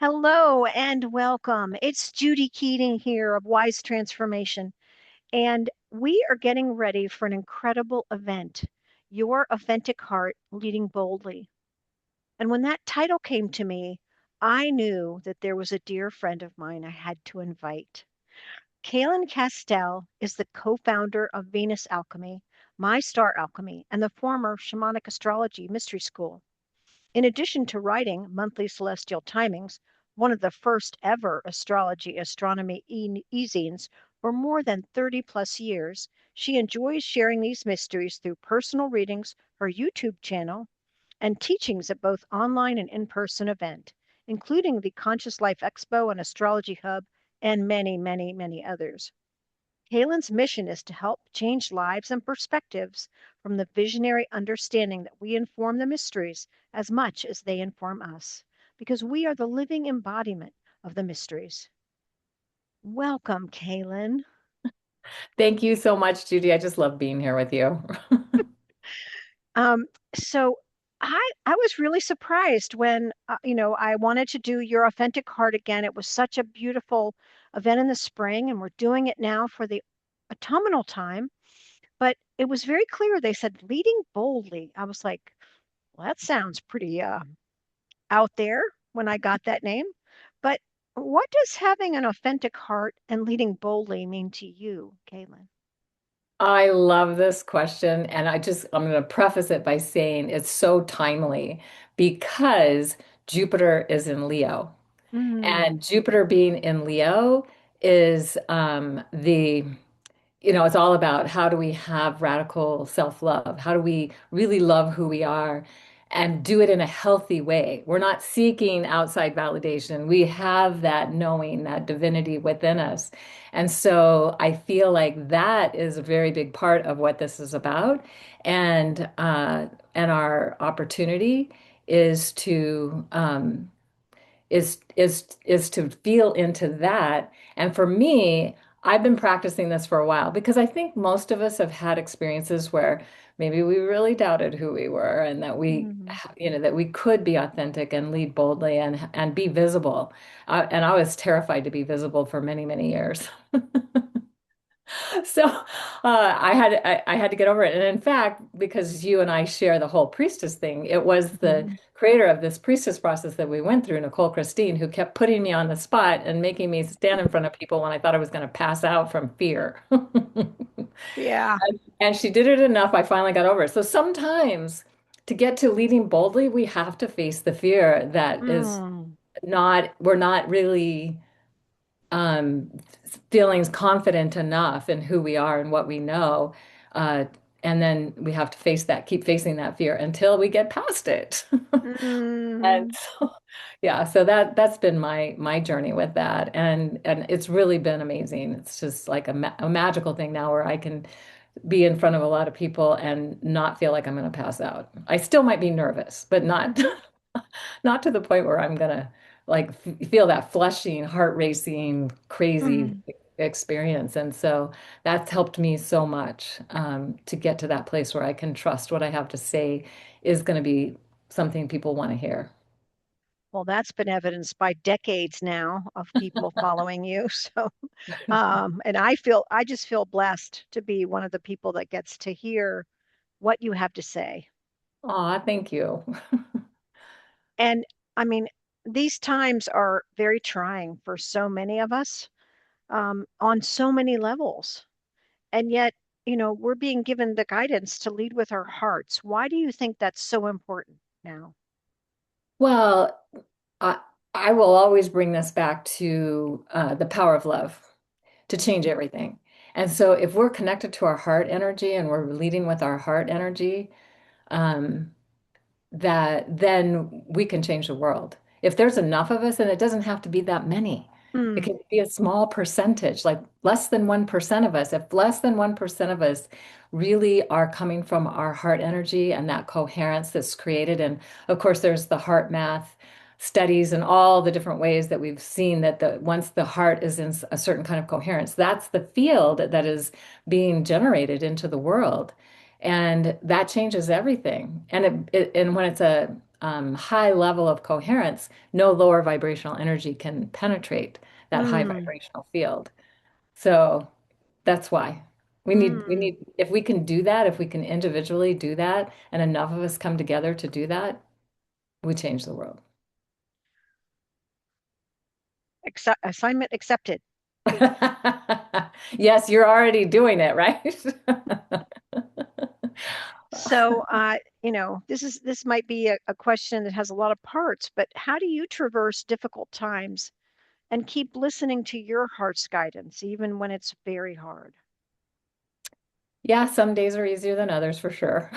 Hello and welcome. It's Judy Keating here of Wise Transformation, and we are getting ready for an incredible event, Your Authentic Heart Leading Boldly. And when that title came to me, I knew that there was a dear friend of mine I had to invite. Cayelin Castell is the co-founder of Venus Alchemy, My Star Alchemy, and the former Shamanic Astrology Mystery School. In addition to writing Monthly Celestial Timings, one of the first ever astrology astronomy e-zines for more than 30 plus years, she enjoys sharing these mysteries through personal readings, her YouTube channel, and teachings at both online and in-person event, including the Conscious Life Expo and Astrology Hub, and many, many, many others. Cayelin's mission is to help change lives and perspectives from the visionary understanding that we inform the mysteries as much as they inform us, because we are the living embodiment of the mysteries. Welcome, Cayelin. Thank you so much, Judy. I just love being here with you. Um, so I was really surprised when I wanted to do Your Authentic Heart again. It was such a beautiful event in the spring, and we're doing it now for the autumnal time. But it was very clear. They said leading boldly. I was like, well, that sounds pretty out there when I got that name. But what does having an authentic heart and leading boldly mean to you, Caitlin? I love this question. And I'm going to preface it by saying it's so timely because Jupiter is in Leo. Mm, And Jupiter being in Leo is it's all about how do we have radical self-love? How do we really love who we are and do it in a healthy way? We're not seeking outside validation. We have that knowing, that divinity within us. And so I feel like that is a very big part of what this is about. And our opportunity is to is to feel into that. And for me, I've been practicing this for a while because I think most of us have had experiences where maybe we really doubted who we were and that mm. that we could be authentic and lead boldly and be visible. And I was terrified to be visible for many, many years. So I had to get over it. And in fact, because you and I share the whole priestess thing, it was the Mhm. creator of this priestess process that we went through, Nicole Christine, who kept putting me on the spot and making me stand in front of people when I thought I was going to pass out from fear. Yeah. And she did it enough, I finally got over it. So sometimes to get to leading boldly, we have to face the fear that is Mm, we're not really um, feeling confident enough in who we are and what we know. Uh, and then we have to keep facing that fear until we get past it. And mm, so, yeah, so that's been my journey with that, and it's really been amazing. It's just like a magical thing now where I can be in front of a lot of people and not feel like I'm going to pass out. I still might be nervous, but not mhm, not to the point where I'm gonna like feel that flushing, heart racing, crazy mm. experience. And so that's helped me so much to get to that place where I can trust what I have to say is going to be something people want to hear. Well, that's been evidenced by decades now of people following you. So, and I just feel blessed to be one of the people that gets to hear what you have to say. Aw, thank you. And I mean, these times are very trying for so many of us on so many levels. And yet, we're being given the guidance to lead with our hearts. Why do you think that's so important now? Well, I, I will always bring this back to the power of love to change everything. And so if we're connected to our heart energy and we're leading with our heart energy, um, that then we can change the world. If there's enough of us, and it doesn't have to be that many, it Mm, can be a small percentage, like less than 1% of us. If less than 1% of us really are coming from our heart energy and that coherence that's created, and of course, there's the heart math studies and all the different ways that we've seen that once the heart is in a certain kind of coherence, that's the field that is being generated into the world. And that changes everything. And when it's high level of coherence, no lower vibrational energy can penetrate that high Mm, vibrational field. So that's why mm. if we can do that, if we can individually do that, and enough of us come together to do that, we change the world. Assignment accepted. Yes, you're already doing it, right? So, this might be a question that has a lot of parts, but how do you traverse difficult times and keep listening to your heart's guidance, even when it's very hard? Yeah, some days are easier than others for sure.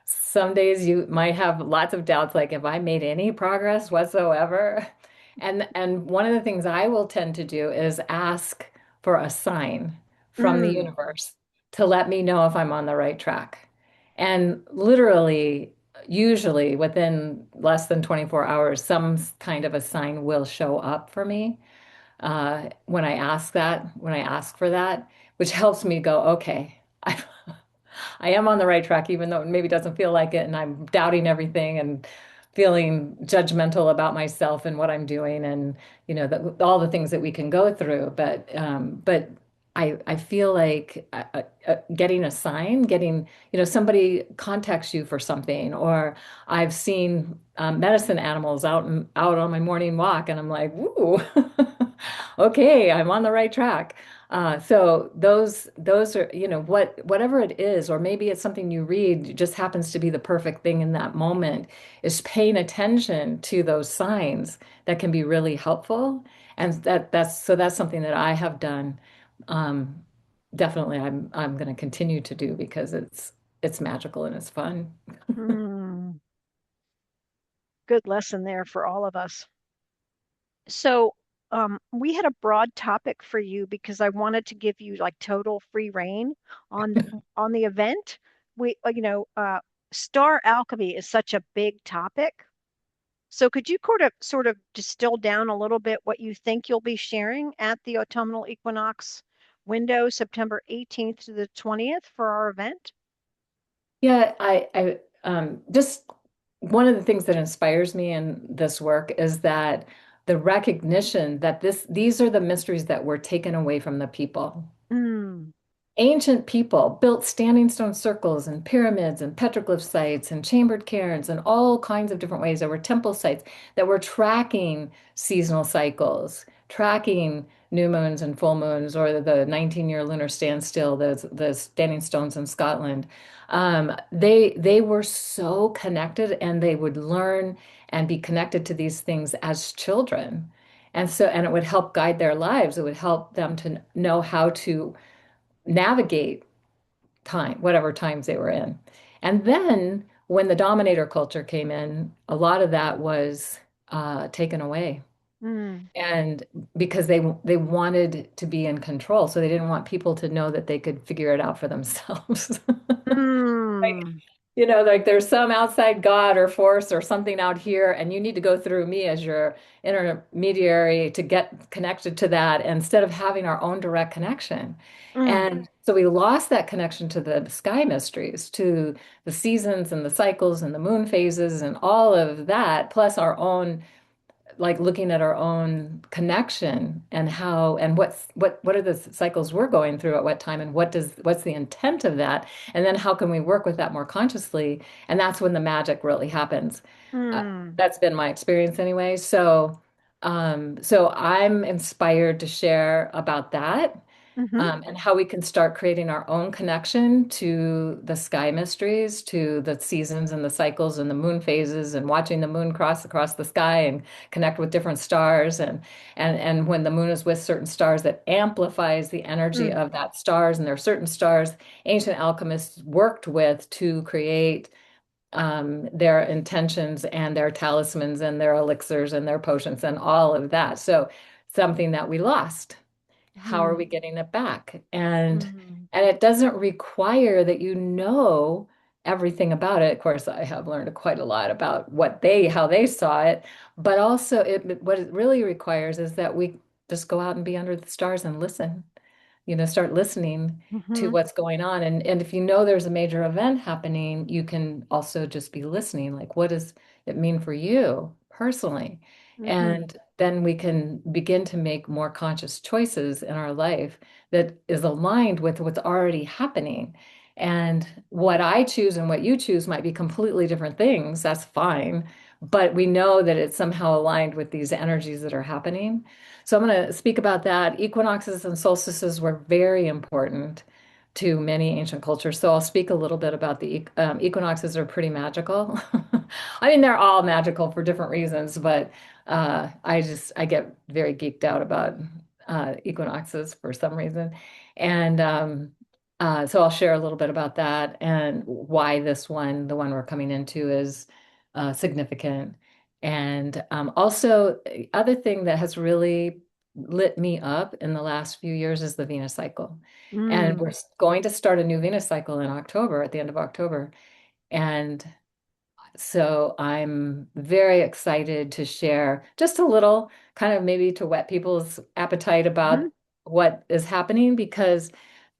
Some days you might have lots of doubts, like if I made any progress whatsoever. And one of the things I will tend to do is ask for a sign from the Mm, universe to let me know if I'm on the right track. And literally, usually within less than 24 hours, some kind of a sign will show up for me when I ask for that, which helps me go, okay, I am on the right track, even though it maybe doesn't feel like it, and I'm doubting everything and feeling judgmental about myself and what I'm doing, and all the things that we can go through. But I feel like getting a sign, getting somebody contacts you for something, or I've seen medicine animals out on my morning walk, and I'm like, ooh, okay, I'm on the right track. So those are, whatever it is, or maybe it's something you read just happens to be the perfect thing in that moment, is paying attention to those signs that can be really helpful. And that's something that I have done. Um, Definitely I'm going to continue to do because it's magical and it's fun. mm. Good lesson there for all of us. So, we had a broad topic for you because I wanted to give you like total free reign on on the event. We, star alchemy is such a big topic. So, could you sort of distill down a little bit what you think you'll be sharing at the autumnal equinox window, September 18th to the 20th for our event? Yeah, I just one of the things that inspires me in this work is that the recognition that these are the mysteries that were taken away from the people. Mm, Ancient people built standing stone circles and pyramids and petroglyph sites and chambered cairns and all kinds of different ways. There were temple sites that were tracking seasonal cycles, tracking new moons and full moons, or the 19-year lunar standstill, the standing stones in Scotland. They were so connected, and they would learn and be connected to these things as children. And it would help guide their lives. It would help them to know how to navigate time, whatever times they were in. And then when the dominator culture came in, a lot of that was taken away. mm, And because they wanted to be in control, so they didn't want people to know that they could figure it out for themselves. mm, Like there's some outside God or force or something out here, and you need to go through me as your intermediary to get connected to that instead of having our own direct connection. mm, And so we lost that connection to the sky mysteries, to the seasons and the cycles and the moon phases and all of that, plus our own, like looking at our own connection and how and what are the cycles we're going through at what time, and what's the intent of that, and then how can we work with that more consciously, and that's when the magic really happens. mm, That's been my experience anyway. So I'm inspired to share about that, mm-hmm, and how we can start creating our own connection to the sky mysteries, to the seasons and the cycles and the moon phases, and watching the moon cross across the sky and connect with different stars. And when the moon is with certain stars, that amplifies the energy mm, of that stars. And there are certain stars ancient alchemists worked with to create their intentions and their talismans and their elixirs and their potions and all of that. So something that we lost, how are we mm, getting it back? And mm, and it doesn't require that you know everything about it. Of course, I have learned quite a lot about how they saw it, but also what it really requires is that we just go out and be under the stars and listen start listening to Hmm. what's going on. And if you know there's a major event happening, you can also just be listening. Like, what does it mean for you personally? Hmm. And then we can begin to make more conscious choices in our life that is aligned with what's already happening. And what I choose and what you choose might be completely different things. That's fine. But we know that it's somehow aligned with these energies that are happening. So I'm going to speak about that. Equinoxes and solstices were very important to many ancient cultures. So I'll speak a little bit about the equinoxes are pretty magical. I mean, they're all magical for different reasons, but I get very geeked out about equinoxes for some reason. And so I'll share a little bit about that and why this one, the one we're coming into, is significant. And also, the other thing that has really lit me up in the last few years is the Venus cycle. And Mm. we're going to start a new Venus cycle in October, at the end of October. And so I'm very excited to share just a little, kind of maybe to whet people's appetite Hmm. about what is happening, because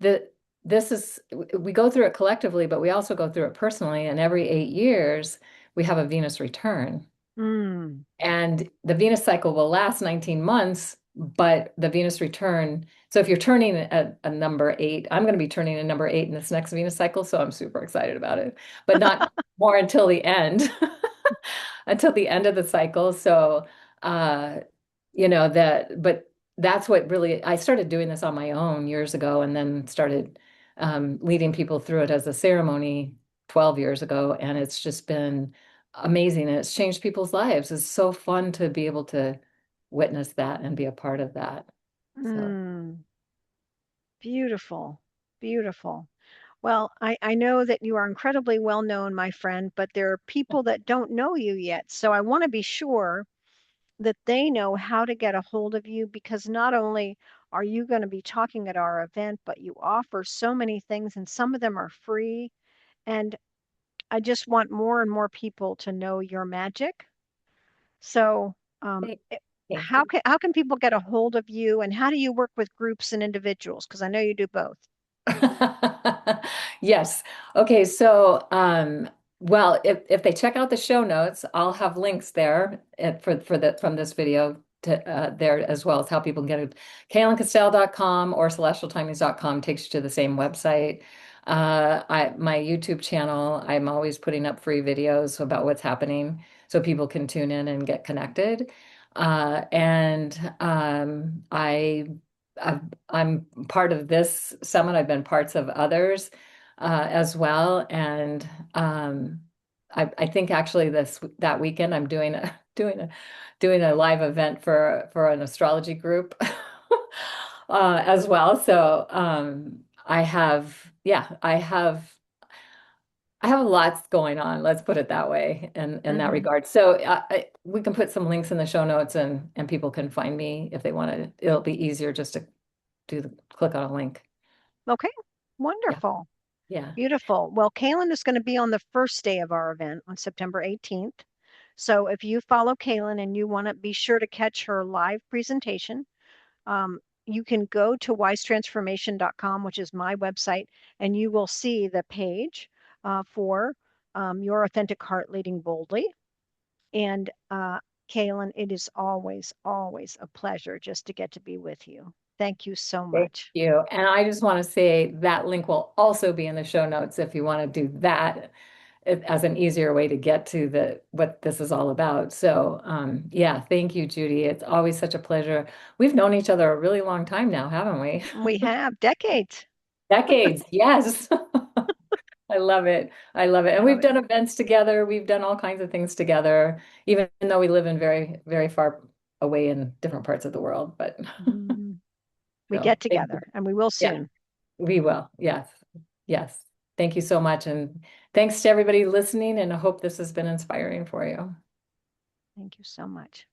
the this is we go through it collectively, but we also go through it personally. And every 8 years, we have a Venus return. Mm. And the Venus cycle will last 19 months, but the Venus return. So if you're turning a number eight, I'm going to be turning a number eight in this next Venus cycle. So I'm super excited about it, but not more until the end, until the end of the cycle. So, uh, but that's what really, I started doing this on my own years ago and then started leading people through it as a ceremony 12 years ago. And it's just been amazing and it's changed people's lives. It's so fun to be able to witness that and be a part of that. So Mm. Beautiful. Beautiful. Well, I know that you are incredibly well known, my friend, but there are people that don't know you yet. So I want to be sure that they know how to get a hold of you because not only are you going to be talking at our event, but you offer so many things and some of them are free. And I just want more and more people to know your magic. So, thank thank how you. can people get a hold of you, and how do you work with groups and individuals? Because I know you do both. Yes. Okay. So, well, if they check out the show notes, I'll have links there for the from this video to there, as well as how people can get it. CaylinCastell.com or celestialtimings.com takes you to the same website. My YouTube channel, I'm always putting up free videos about what's happening so people can tune in and get connected. And I've I'm part of this summit. I've been parts of others as well, and I think actually that weekend I'm doing a doing a live event for an astrology group as well. So I have yeah I have lots going on. Let's put it that way in that Hmm. regard. So we can put some links in the show notes and people can find me if they want to. It'll be easier just to click on a link. Okay, Yeah. wonderful, Yeah. beautiful. Well, Kaylin is going to be on the first day of our event on September 18th. So if you follow Kaylin and you want to be sure to catch her live presentation, you can go to wisetransformation.com, which is my website, and you will see the page for Your Authentic Heart Leading Boldly. And Kaylin, it is always, always a pleasure just to get to be with you. Thank you so Thank much. you. And I just want to say that link will also be in the show notes if you want to do that as an easier way to get to the what this is all about. So yeah, thank you, Judy. It's always such a pleasure. We've known each other a really long time now, haven't we? We have decades. Decades, yes. I love it. I love it. And Love we've it. done events together. We've done all kinds of things together, even though we live in very, very far away in different parts of the world. But Mhm. We so get thank you. together, and we will Yeah, soon. we will. Yes. Yes. Thank you so much. And thanks to everybody listening. And I hope this has been inspiring for you. Thank you so much.